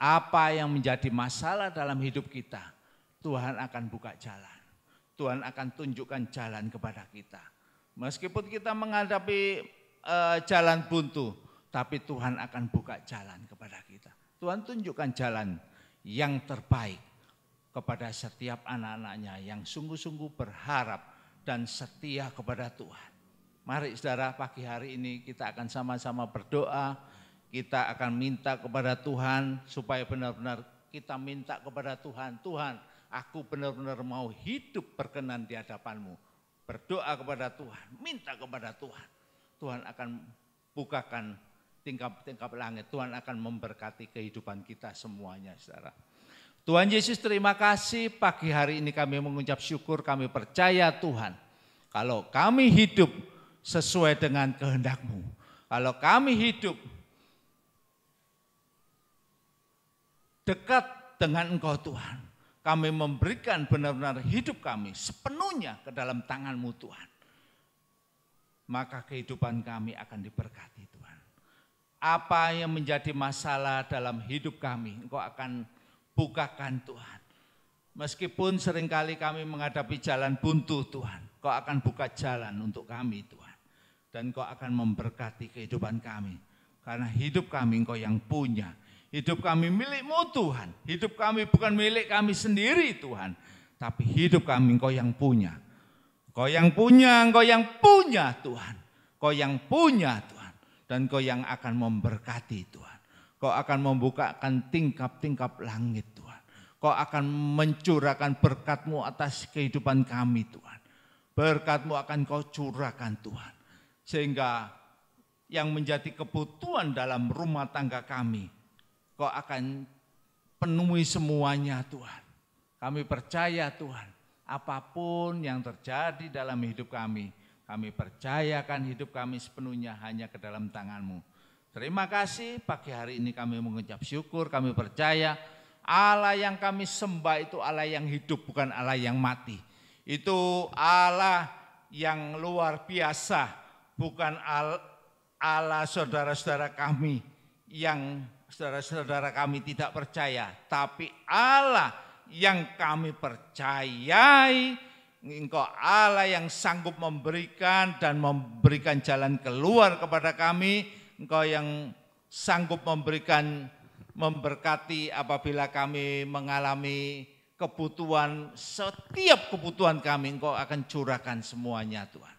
Apa yang menjadi masalah dalam hidup kita, Tuhan akan buka jalan. Tuhan akan tunjukkan jalan kepada kita. Meskipun kita menghadapi jalan buntu, tapi Tuhan akan buka jalan kepada kita. Tuhan tunjukkan jalan yang terbaik kepada setiap anak-anaknya yang sungguh-sungguh berharap dan setia kepada Tuhan. Mari saudara, pagi hari ini kita akan sama-sama berdoa. Kita akan minta kepada Tuhan supaya benar-benar kita minta kepada Tuhan. Tuhan, aku benar-benar mau hidup berkenan di hadapan-Mu. Berdoa kepada Tuhan, minta kepada Tuhan. Tuhan akan bukakan tingkap-tingkap langit. Tuhan akan memberkati kehidupan kita semuanya, saudara. Tuhan Yesus, terima kasih pagi hari ini kami mengucap syukur, kami percaya Tuhan. Kalau kami hidup sesuai dengan kehendak-Mu, kalau kami hidup dekat dengan Engkau Tuhan, kami memberikan benar-benar hidup kami sepenuhnya ke dalam tangan-Mu Tuhan. Maka kehidupan kami akan diberkati Tuhan. Apa yang menjadi masalah dalam hidup kami, Engkau akan bukakan Tuhan. Meskipun seringkali kami menghadapi jalan buntu Tuhan, Engkau akan buka jalan untuk kami Tuhan. Dan Engkau akan memberkati kehidupan kami. Karena hidup kami Engkau yang punya. Hidup kami milik-Mu Tuhan. Hidup kami bukan milik kami sendiri Tuhan. Tapi hidup kami Engkau yang punya. Engkau yang punya, Engkau yang punya Tuhan. Engkau yang punya Tuhan. Dan Engkau yang akan memberkati Tuhan. Engkau akan membukakan tingkap-tingkap langit Tuhan. Engkau akan mencurahkan berkat-Mu atas kehidupan kami Tuhan. Berkat-Mu akan Engkau curahkan Tuhan. Sehingga yang menjadi kebutuhan dalam rumah tangga kami, Kau akan penuhi semuanya Tuhan. Kami percaya Tuhan, apapun yang terjadi dalam hidup kami percayakan hidup kami sepenuhnya hanya ke dalam tangan-Mu. Terima kasih pagi hari ini kami mengucap syukur, kami percaya Allah yang kami sembah itu Allah yang hidup, bukan Allah yang mati. Itu Allah yang luar biasa, bukan Allah saudara-saudara kami yang saudara-saudara kami tidak percaya, tapi Allah yang kami percayai. Engkau Allah yang sanggup memberikan dan memberikan jalan keluar kepada kami. Engkau yang sanggup memberikan, memberkati apabila kami mengalami setiap kebutuhan kami Engkau akan curahkan semuanya Tuhan.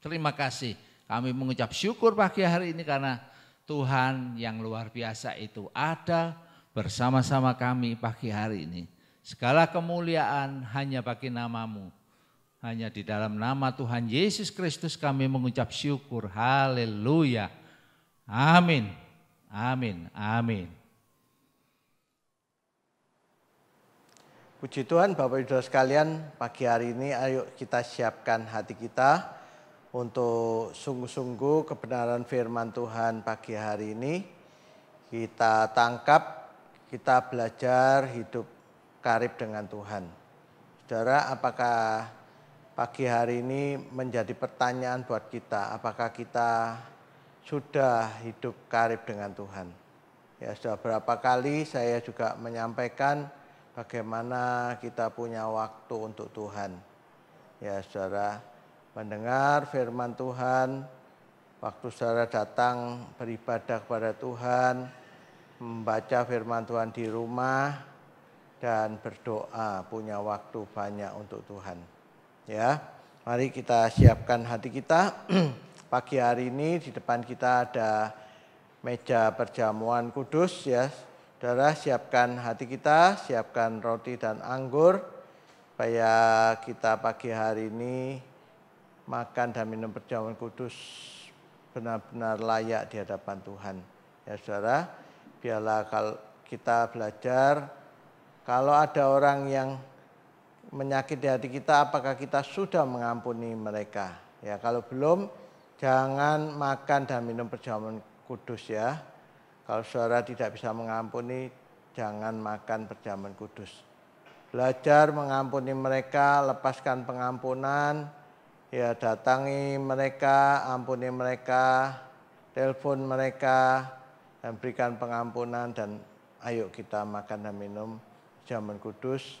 Terima kasih, kami mengucap syukur pagi hari ini karena Tuhan yang luar biasa itu ada bersama-sama kami pagi hari ini. Segala kemuliaan hanya bagi nama-Mu. Hanya di dalam nama Tuhan Yesus Kristus kami mengucap syukur. Haleluya. Amin. Amin. Amin. Puji Tuhan, Bapak Ibu Saudara sekalian, pagi hari ini ayo kita siapkan hati kita untuk sungguh-sungguh kebenaran firman Tuhan pagi hari ini. Kita tangkap, kita belajar hidup karib dengan Tuhan. Saudara, apakah pagi hari ini menjadi pertanyaan buat kita, apakah kita sudah hidup karib dengan Tuhan? Ya, sudah berapa kali saya juga menyampaikan bagaimana kita punya waktu untuk Tuhan. Ya, saudara, mendengar firman Tuhan, waktu saudara datang beribadah kepada Tuhan, membaca firman Tuhan di rumah, dan berdoa, punya waktu banyak untuk Tuhan. Ya, mari kita siapkan hati kita. Pagi hari ini di depan kita ada meja perjamuan kudus ya. Saudara, siapkan hati kita, siapkan roti dan anggur supaya kita pagi hari ini makan dan minum perjamuan kudus benar-benar layak di hadapan Tuhan. Ya saudara, biarlah kalau kita belajar, kalau ada orang yang menyakiti hati kita, apakah kita sudah mengampuni mereka? Ya, kalau belum, jangan makan dan minum perjamuan kudus ya. Kalau saudara tidak bisa mengampuni, jangan makan perjamuan kudus. Belajar mengampuni mereka, lepaskan pengampunan, ya datangi mereka, ampuni mereka, telepon mereka, dan berikan pengampunan, dan ayo kita makan dan minum perjamuan kudus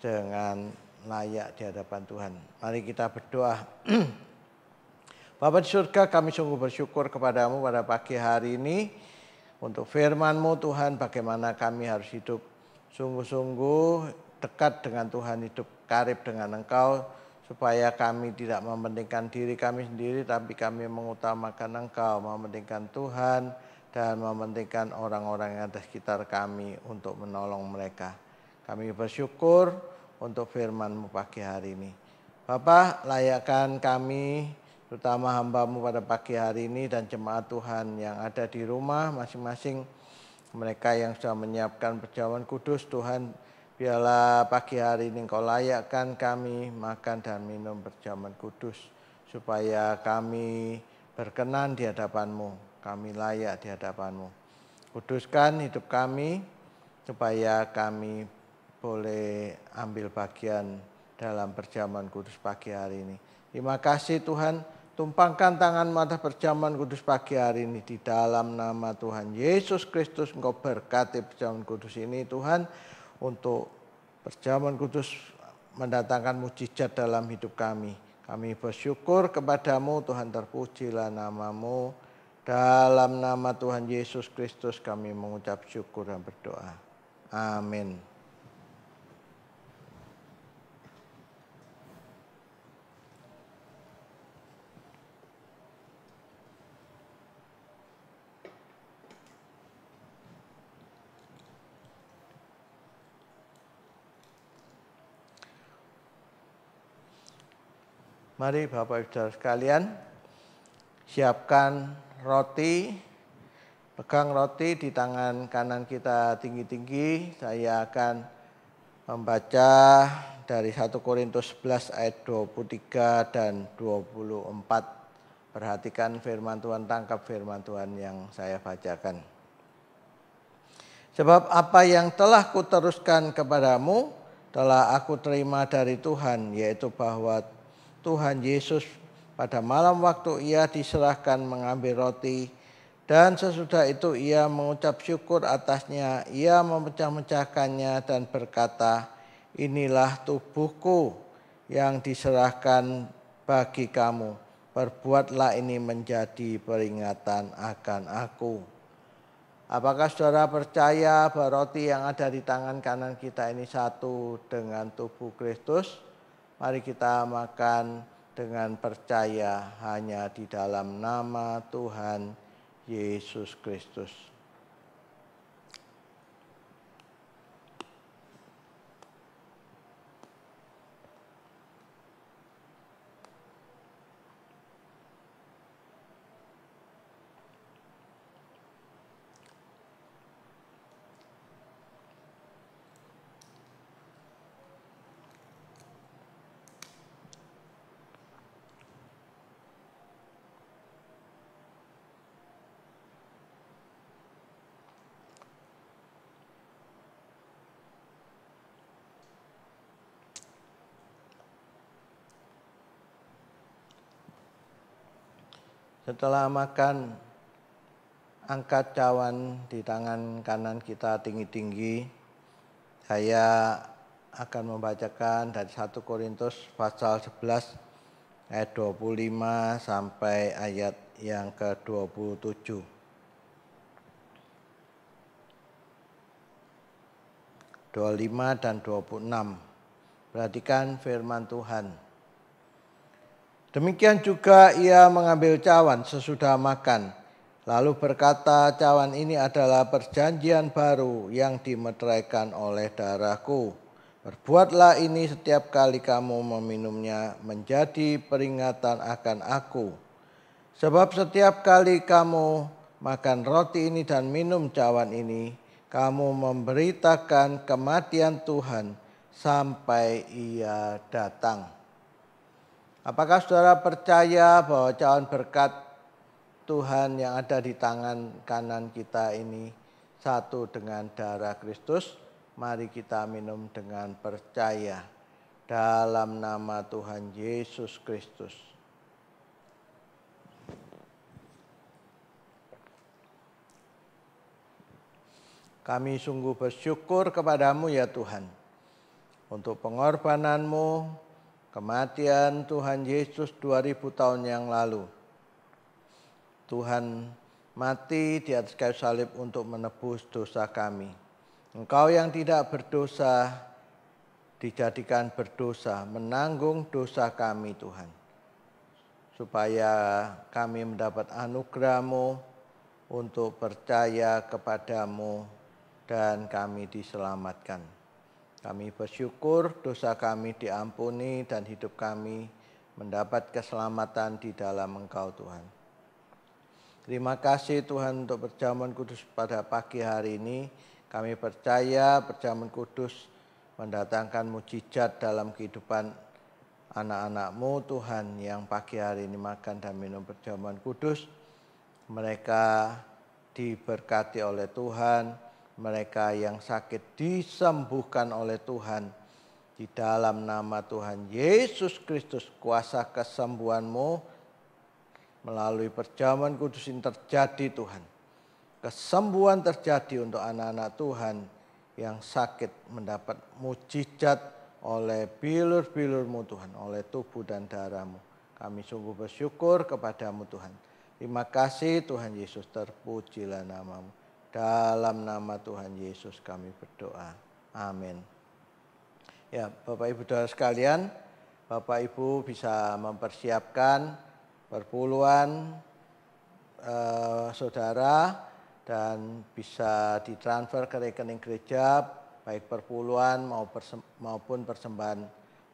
dengan layak di hadapan Tuhan. Mari kita berdoa. Bapa di surga, kami sungguh bersyukur kepadamu pada pagi hari ini untuk firman-Mu Tuhan, bagaimana kami harus hidup sungguh-sungguh dekat dengan Tuhan, hidup karib dengan Engkau, supaya kami tidak mementingkan diri kami sendiri, tapi kami mengutamakan Engkau, mementingkan Tuhan, dan mementingkan orang-orang yang ada di sekitar kami untuk menolong mereka. Kami bersyukur untuk firman-Mu pagi hari ini. Bapa, layakkan kami, terutama hamba-Mu pada pagi hari ini dan jemaat Tuhan yang ada di rumah masing-masing, mereka yang sudah menyiapkan perjamuan kudus, Tuhan, biarlah pagi hari ini Engkau layakkan kami makan dan minum perjamuan kudus, supaya kami berkenan di hadapan-Mu, kami layak di hadapan-Mu. Kuduskan hidup kami, supaya kami boleh ambil bagian dalam perjamuan kudus pagi hari ini. Terima kasih Tuhan, tumpangkan tangan-Mu atas perjamuan kudus pagi hari ini. Di dalam nama Tuhan Yesus Kristus, Engkau berkati perjamuan kudus ini Tuhan, untuk perjamuan kudus mendatangkan mukjizat dalam hidup kami. Kami bersyukur kepadamu Tuhan, terpujilah nama-Mu. Dalam nama Tuhan Yesus Kristus kami mengucap syukur dan berdoa. Amin. Mari Bapak Ibu Saudara sekalian, siapkan roti, pegang roti di tangan kanan kita tinggi-tinggi. Saya akan membaca dari 1 Korintus 11 ayat 23 dan 24. Perhatikan firman Tuhan, tangkap firman Tuhan yang saya bacakan. Sebab apa yang telah kuteruskan kepadamu telah aku terima dari Tuhan, yaitu bahwa Tuhan Yesus pada malam waktu ia diserahkan mengambil roti, dan sesudah itu ia mengucap syukur atasnya, ia memecah-mecahkannya dan berkata, inilah tubuhku yang diserahkan bagi kamu, perbuatlah ini menjadi peringatan akan aku. Apakah saudara percaya bahwa roti yang ada di tangan kanan kita ini satu dengan tubuh Kristus? Mari kita makan dengan percaya hanya di dalam nama Tuhan Yesus Kristus. Setelah makan, angkat cawan di tangan kanan kita tinggi-tinggi. Saya akan membacakan dari 1 Korintus pasal 11 ayat 25 sampai ayat yang ke-27. 25 dan 26. Perhatikan firman Tuhan. Demikian juga ia mengambil cawan sesudah makan, lalu berkata, cawan ini adalah perjanjian baru yang dimeteraikan oleh darahku. Berbuatlah ini setiap kali kamu meminumnya menjadi peringatan akan aku. Sebab setiap kali kamu makan roti ini dan minum cawan ini, kamu memberitakan kematian Tuhan sampai ia datang. Apakah saudara percaya bahwa cawan berkat Tuhan yang ada di tangan kanan kita ini satu dengan darah Kristus? Mari kita minum dengan percaya dalam nama Tuhan Yesus Kristus. Kami sungguh bersyukur kepadamu ya Tuhan, untuk pengorbananmu, kematian Tuhan Yesus 2000 tahun yang lalu. Tuhan mati di atas kayu salib untuk menebus dosa kami. Engkau yang tidak berdosa dijadikan berdosa, menanggung dosa kami Tuhan. Supaya kami mendapat anugerah-Mu untuk percaya kepadamu dan kami diselamatkan. Kami bersyukur dosa kami diampuni dan hidup kami mendapat keselamatan di dalam Engkau Tuhan. Terima kasih Tuhan untuk perjamuan kudus pada pagi hari ini. Kami percaya perjamuan kudus mendatangkan mukjizat dalam kehidupan anak-anak-Mu Tuhan yang pagi hari ini makan dan minum perjamuan kudus. Mereka diberkati oleh Tuhan. Mereka yang sakit disembuhkan oleh Tuhan. Di dalam nama Tuhan Yesus Kristus, kuasa kesembuhan-Mu melalui perjamuan kudus ini terjadi Tuhan. Kesembuhan terjadi untuk anak-anak Tuhan yang sakit mendapat mukjizat oleh bilur-bilur-Mu Tuhan, oleh tubuh dan darah-Mu. Kami sungguh bersyukur kepadamu Tuhan. Terima kasih Tuhan Yesus, terpujilah nama-Mu. Dalam nama Tuhan Yesus kami berdoa. Amin. Ya, Bapak Ibu Saudara sekalian, Bapak Ibu bisa mempersiapkan perpuluhan saudara dan bisa ditransfer ke rekening gereja, baik perpuluhan maupun persembahan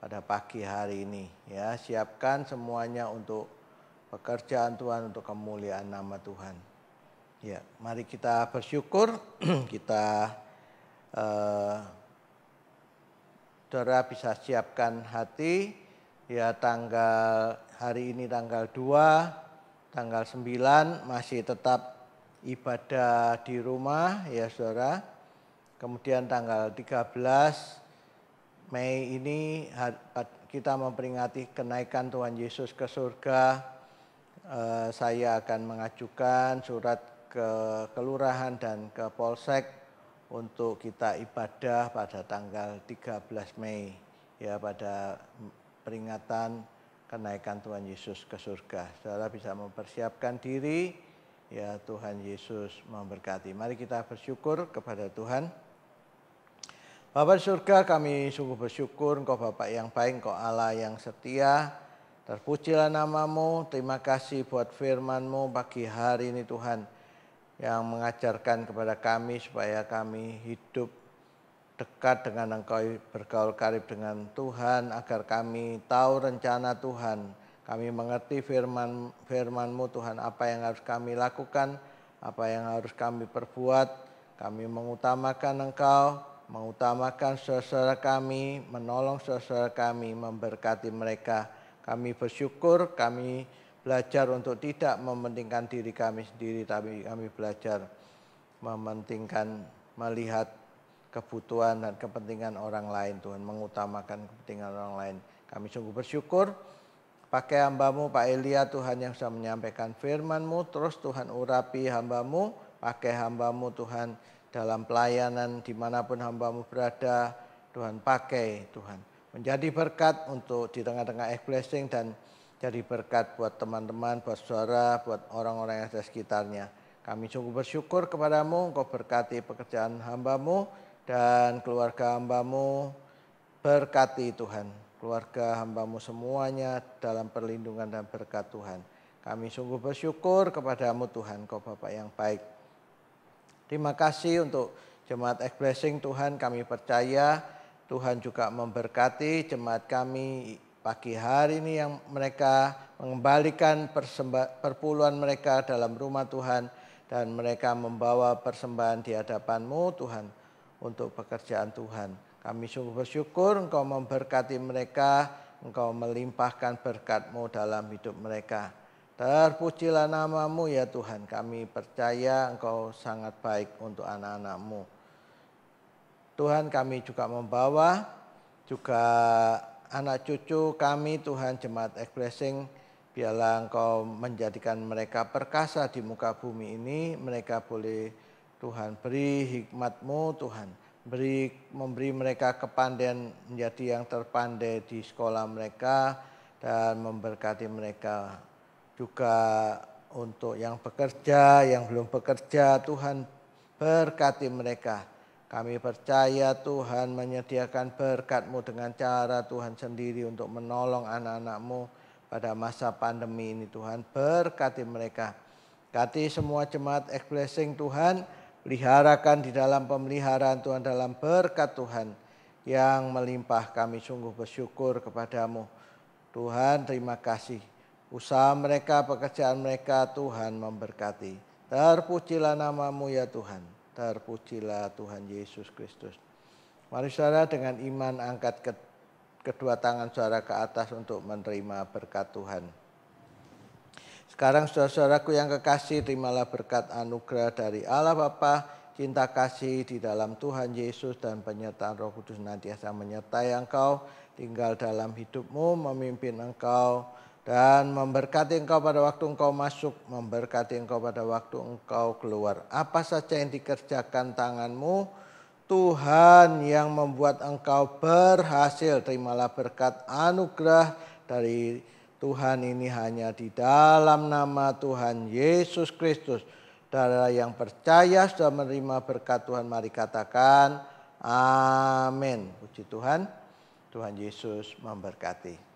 pada pagi hari ini. Ya, siapkan semuanya untuk pekerjaan Tuhan, untuk kemuliaan nama Tuhan. Ya, mari kita bersyukur. Kita saudara bisa siapkan hati. Ya, hari ini tanggal 2, tanggal 9 masih tetap ibadah di rumah ya saudara. Kemudian tanggal 13 Mei ini kita memperingati kenaikan Tuhan Yesus ke surga. Saya akan mengajukan surat ke kelurahan dan ke polsek untuk kita ibadah pada tanggal 13 Mei ya, pada peringatan kenaikan Tuhan Yesus ke surga. Saudara bisa mempersiapkan diri Ya Tuhan Yesus memberkati. Mari kita bersyukur kepada Tuhan. Bapa di surga, kami sungguh bersyukur Engkau Bapa yang baik, Engkau Allah yang setia. Terpujilah nama-Mu, terima kasih buat firman-Mu pagi hari ini Tuhan, yang mengajarkan kepada kami supaya kami hidup dekat dengan Engkau, bergaul karib dengan Tuhan, agar kami tahu rencana Tuhan. Kami mengerti firman-Mu Tuhan, apa yang harus kami lakukan, apa yang harus kami perbuat. Kami mengutamakan Engkau, mengutamakan saudara kami, menolong saudara kami, memberkati mereka. Kami bersyukur, kami belajar untuk tidak mementingkan diri kami sendiri, tapi kami belajar mementingkan, melihat kebutuhan dan kepentingan orang lain Tuhan, mengutamakan kepentingan orang lain. Kami sungguh bersyukur, pakai hamba-Mu Pak Elia Tuhan yang sudah menyampaikan firman-Mu, terus Tuhan urapi hamba-Mu, pakai hamba-Mu Tuhan, dalam pelayanan dimanapun hamba-Mu berada, Tuhan pakai Tuhan. Menjadi berkat untuk di tengah-tengah blessing dan jadi berkat buat teman-teman, buat saudara, buat orang-orang yang ada sekitarnya. Kami sungguh bersyukur kepada-Mu, Engkau berkati pekerjaan hamba-Mu dan keluarga hamba-Mu, berkati Tuhan. Keluarga hamba-Mu semuanya dalam perlindungan dan berkat Tuhan. Kami sungguh bersyukur kepada-Mu Tuhan, Engkau Bapa yang baik. Terima kasih untuk jemaat Blessing Tuhan, kami percaya Tuhan juga memberkati jemaat kami pagi hari ini yang mereka mengembalikan perpuluhan mereka dalam rumah Tuhan dan mereka membawa persembahan di hadapan-Mu Tuhan untuk pekerjaan Tuhan. Kami sungguh bersyukur Engkau memberkati mereka, Engkau melimpahkan berkat-Mu dalam hidup mereka. Terpujilah nama-Mu ya Tuhan, kami percaya Engkau sangat baik untuk anak-anak-Mu. Tuhan, kami juga membawa juga anak cucu kami Tuhan, jemaat Blessing, biarlah Engkau menjadikan mereka perkasa di muka bumi ini. Mereka boleh Tuhan beri hikmat-Mu Tuhan, memberi mereka kepandaian menjadi yang terpandai di sekolah mereka dan memberkati mereka. Juga untuk yang bekerja, yang belum bekerja, Tuhan berkati mereka. Kami percaya Tuhan menyediakan berkat-Mu dengan cara Tuhan sendiri untuk menolong anak-anak-Mu pada masa pandemi ini Tuhan. Berkati mereka. Berkati semua jemaat Blessing Tuhan, peliharakan di dalam pemeliharaan Tuhan, dalam berkat Tuhan yang melimpah. Kami sungguh bersyukur kepada-Mu. Tuhan, terima kasih. Usaha mereka, pekerjaan mereka Tuhan memberkati. Terpujilah nama-Mu ya Tuhan. Terpujilah Tuhan Yesus Kristus. Mari saudara dengan iman angkat kedua tangan saudara ke atas untuk menerima berkat Tuhan. Sekarang saudara-saudaraku yang kekasih, terimalah berkat anugerah dari Allah Bapa, cinta kasih di dalam Tuhan Yesus dan penyertaan Roh Kudus senantiasa menyertai engkau, tinggal dalam hidupmu, memimpin engkau, dan memberkati engkau pada waktu engkau masuk, memberkati engkau pada waktu engkau keluar. Apa saja yang dikerjakan tanganmu, Tuhan yang membuat engkau berhasil. Terimalah berkat anugerah dari Tuhan ini hanya di dalam nama Tuhan Yesus Kristus. Saudara yang percaya sudah menerima berkat Tuhan, mari katakan amin. Puji Tuhan, Tuhan Yesus memberkati.